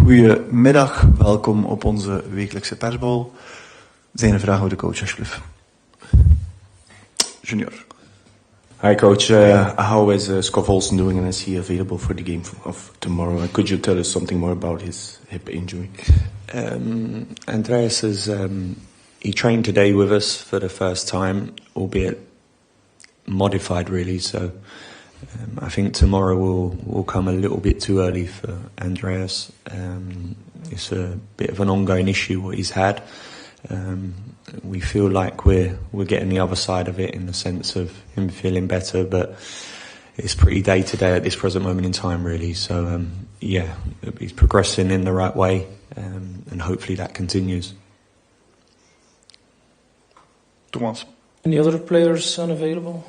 Goedemiddag, welkom op onze wekelijkse persbol. Zijn er vragen voor de coach, alsjeblieft? Junior. Hi coach, how is Scott Olsen doing and is he available for the game of tomorrow? And could you tell us something more about his hip injury? Andreas he trained today with us for the first time, albeit modified really, so I think tomorrow will come a little bit too early for Andreas. It's a bit of an ongoing issue what he's had. We feel like we're getting the other side of it in the sense of him feeling better, but it's pretty day to day at this present moment in time really. So he's progressing in the right way, and hopefully that continues. Thomas. Any other players unavailable?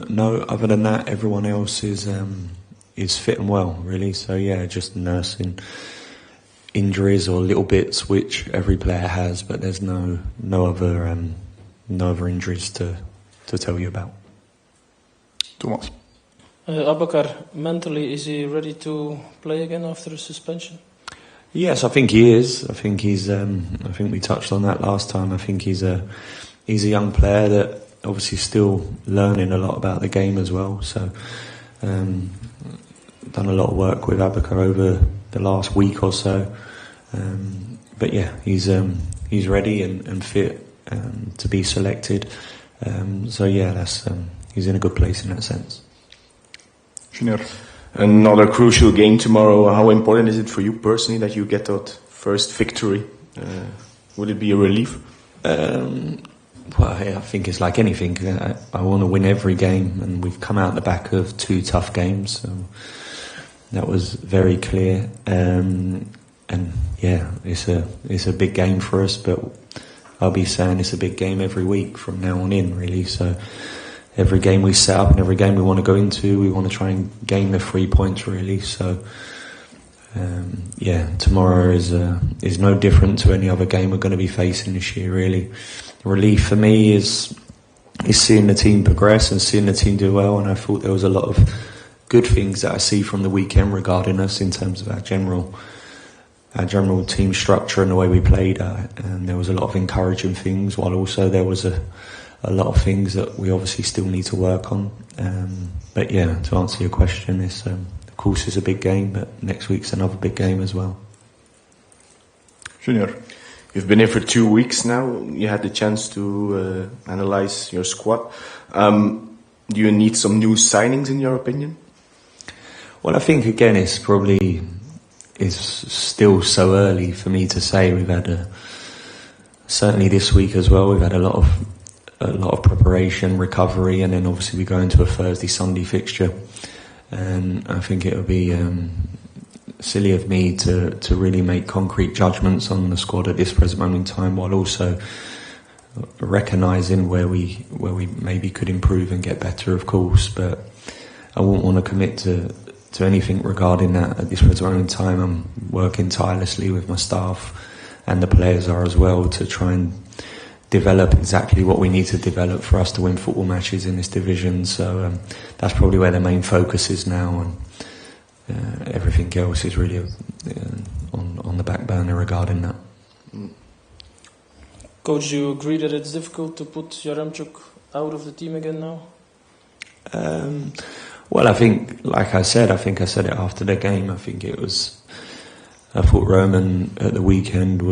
No, other than that, everyone else is fit and well, really. So yeah, just nursing injuries or little bits which every player has, but there's no other injuries to tell you about. Thomas. Herbekijk, mentally, is he ready to play again after a suspension? Yes, I think he is. I think he's. I think we touched on that last time. I think he's a young player that obviously still learning a lot about the game as well. So, done a lot of work with Herbekijk over the last week or so. But yeah, he's ready and fit to be selected. So yeah, he's in a good place in that sense. Junior. Another crucial game tomorrow. How important is it for you personally that you get that first victory? Would it be a relief? Well, I think it's like anything. I want to win every game, and we've come out the back of 2 tough games, so that was very clear. And yeah, it's a big game for us, but I'll be saying it's a big game every week from now on in, really. So every game we set up and every game we want to go into, we want to try and gain the 3 points, really. So tomorrow is no different to any other game we're going to be facing this year, really. Relief for me is seeing the team progress and seeing the team do well, and I thought there was a lot of good things that I see from the weekend regarding us in terms of our general team structure and the way we played, and there was a lot of encouraging things, while also there was a lot of things that we obviously still need to work on. But yeah, to answer your question, of course it's a big game, but next week's another big game as well. Junior. You've been here for 2 weeks now. You had the chance to analyze your squad. Do you need some new signings in your opinion? Well, I think again it's still so early for me to say. We've had certainly this week as well. We've had a lot of preparation, recovery, and then obviously we go into a Thursday-Sunday fixture. And I think it would be silly of me to really make concrete judgments on the squad at this present moment in time, while also recognising where we maybe could improve and get better, of course. But I wouldn't want to commit to anything regarding that at this present moment in time. I'm working tirelessly with my staff, and the players are as well, to try and develop exactly what we need to develop for us to win football matches in this division. So that's probably where the main focus is now, and everything else is really on the back burner regarding that. Coach, do you agree that it's difficult to put Herbekijk out of the team again now? Well, I think, like I said it after the game. I thought Roman at the weekend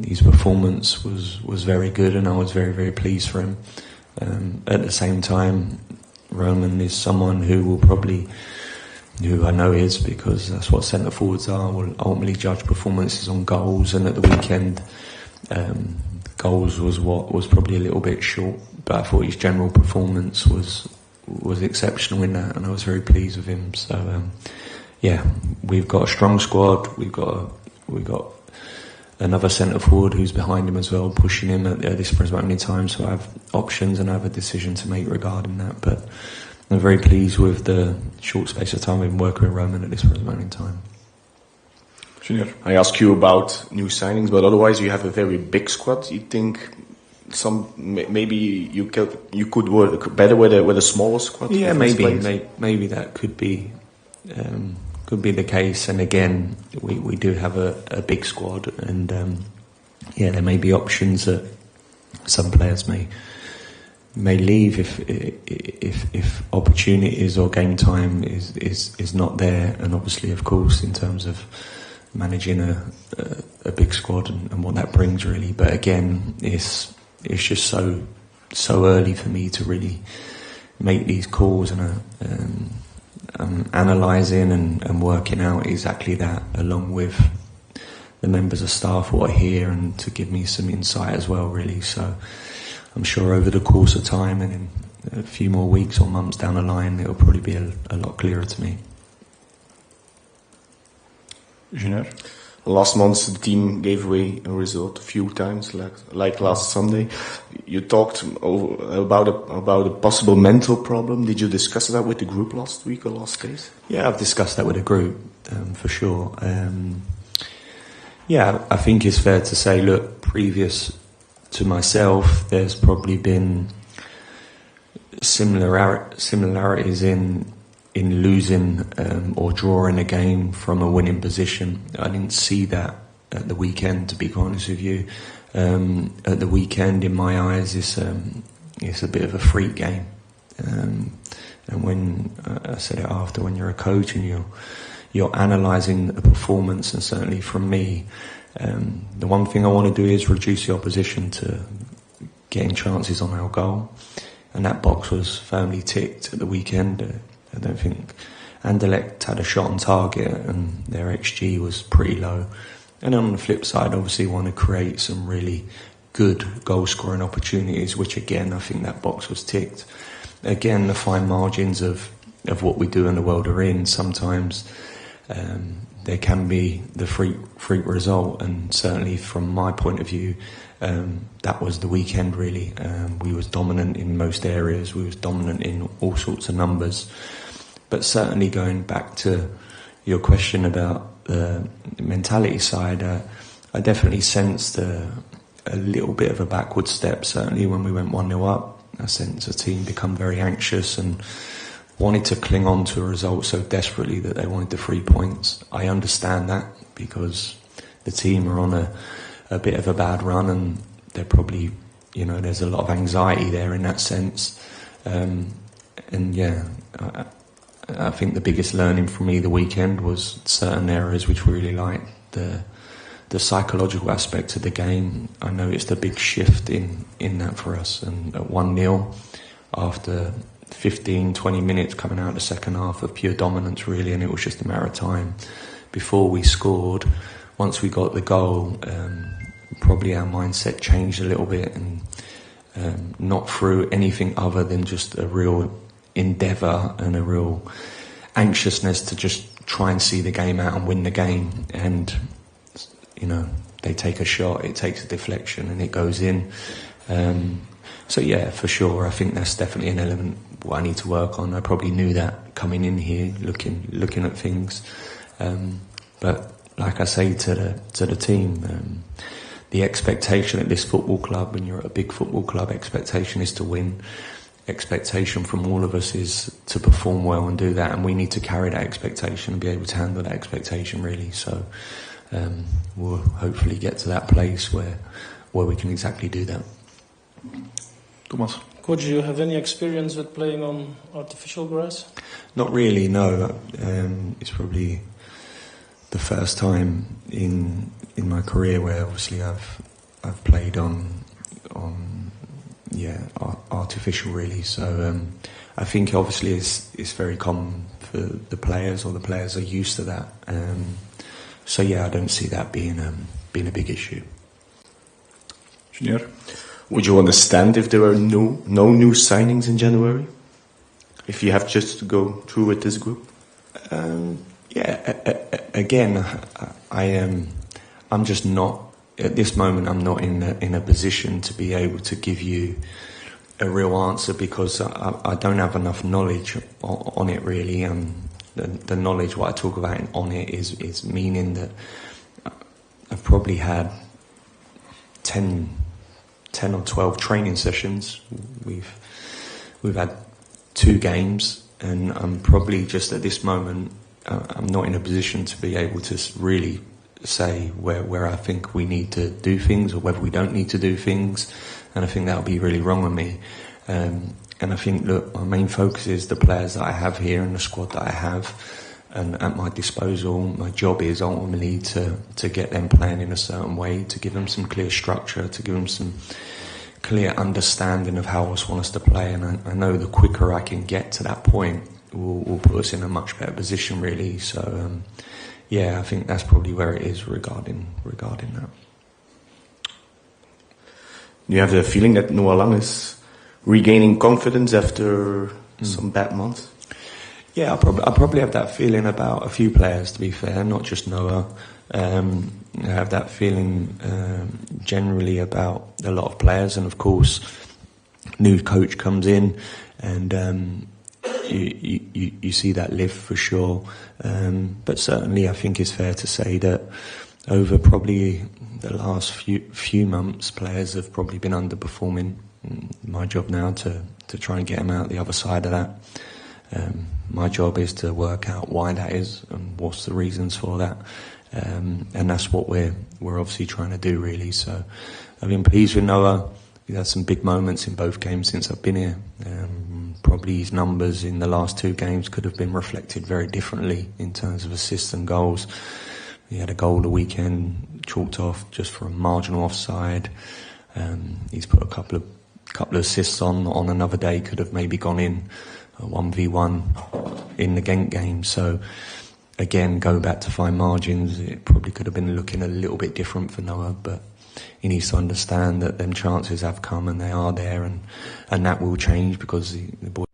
his performance was very good, and I was very, very pleased for him. At the same time, Roman is someone who I know is, because that's what centre forwards are, will ultimately judge performances on goals, and at the weekend goals was probably a little bit short, but I thought his general performance was exceptional in that, and I was very pleased with him. So we've got a strong squad. We've got another centre forward who's behind him as well, pushing him at this present moment in time. So I have options and I have a decision to make regarding that. But I'm very pleased with the short space of time we've been working with Roman at this present moment in time. Junior. I ask you about new signings, but otherwise you have a very big squad. You think maybe you could work better with a smaller squad? Yeah, maybe that could be could be the case. And again, we do have a big squad, and there may be options that some players may leave if opportunities or game time is not there. And obviously, of course, in terms of managing a big squad and what that brings, really. But again, it's just so early for me to really make these calls, and I'm analysing and working out exactly that, along with the members of staff what I hear, and to give me some insight as well, really. So I'm sure over the course of time and in a few more weeks or months down the line, it'll probably be a lot clearer to me. Junior? Last month, the team gave away a result a few times, like last Sunday. You talked about a possible mental problem. Did you discuss that with the group last week or last days? Yeah, I've discussed that with the group, for sure. I think it's fair to say, look, previous to myself, there's probably been similarities in losing or drawing a game from a winning position. I didn't see that at the weekend, to be honest with you. At the weekend, in my eyes, it's a bit of a freak game. And when I said it after, when you're a coach and you're analysing the performance, and certainly from me, the one thing I want to do is reduce the opposition to getting chances on our goal, and that box was firmly ticked at the weekend. I don't think Anderlecht had a shot on target, and their XG was pretty low. And on the flip side, obviously want to create some really good goal-scoring opportunities, which again, I think that box was ticked. Again, the fine margins of what we do in the world are in. Sometimes there can be the freak result, and certainly from my point of view, that was the weekend, really. We was dominant in most areas. We was dominant in all sorts of numbers. But certainly going back to your question about the mentality side, I definitely sensed a little bit of a backward step, certainly when we went 1-0 up. I sensed the team become very anxious and wanted to cling on to a result so desperately that they wanted the 3 points. I understand that, because the team are on a bit of a bad run, and they're probably, there's a lot of anxiety there in that sense. I think the biggest learning for me the weekend was certain areas which we really liked. The psychological aspect of the game, I noticed a big shift in that for us. And at 1-0, after 15-20 minutes coming out the second half of pure dominance, really, and it was just a matter of time before we scored. Once we got the goal, probably our mindset changed a little bit, and not through anything other than just a real endeavour and a real anxiousness to just try and see the game out and win the game. And they take a shot, it takes a deflection, and it goes in. For sure, I think that's definitely an element what I need to work on. I probably knew that coming in here, looking at things. But like I say to the team, the expectation at this football club, when you're at a big football club, expectation is to win. Expectation from all of us is to perform well and do that, and we need to carry that expectation and be able to handle that expectation, really. So we'll hopefully get to that place where we can exactly do that. Thomas? Could you have any experience with playing on artificial grass? Not really, no. It's probably the first time in my career where obviously I've played on artificial, really. So I think obviously it's very common for the players, or the players are used to that. I don't see that being a big issue. Junior? Would you understand if there were no new signings in January? If you have just to go through with this group? Again, I'm just not, at this moment, I'm not in a position to be able to give you a real answer, because I don't have enough knowledge on it, really. The knowledge, what I talk about on it is meaning that I've probably had 10 or 12 training sessions. We've had 2 games, and I'm probably just at this moment I'm not in a position to be able to really say where I think we need to do things or whether we don't need to do things, and I think that would be really wrong on me. And I think, look, my main focus is the players that I have here and the squad that I have, and at my disposal. My job is ultimately to get them playing in a certain way, to give them some clear structure, to give them some clear understanding of how I want us to play. And I know the quicker I can get to that point will put us in a much better position, really. So, yeah, I think that's probably where it is regarding that. You have the feeling that Noah Lang is regaining confidence after some bad months? Yeah, I probably have that feeling about a few players, to be fair, not just Noah. I have that feeling generally about a lot of players, and of course, new coach comes in, and you see that lift for sure. But certainly, I think it's fair to say that over probably the last few months, players have probably been underperforming. My job now to try and get them out the other side of that. My job is to work out why that is and what's the reasons for that, and that's what we're obviously trying to do, really. So I've been pleased with Noah. We've had some big moments in both games since I've been here. Probably his numbers in the last two games could have been reflected very differently in terms of assists and goals. He had a goal the weekend chalked off just for a marginal offside. He's put a couple of assists on another day, could have maybe gone in 1v1 in the Genk game. So again, go back to fine margins. It probably could have been looking a little bit different for Noah, but he needs to understand that them chances have come and they are there, and that will change because the boy.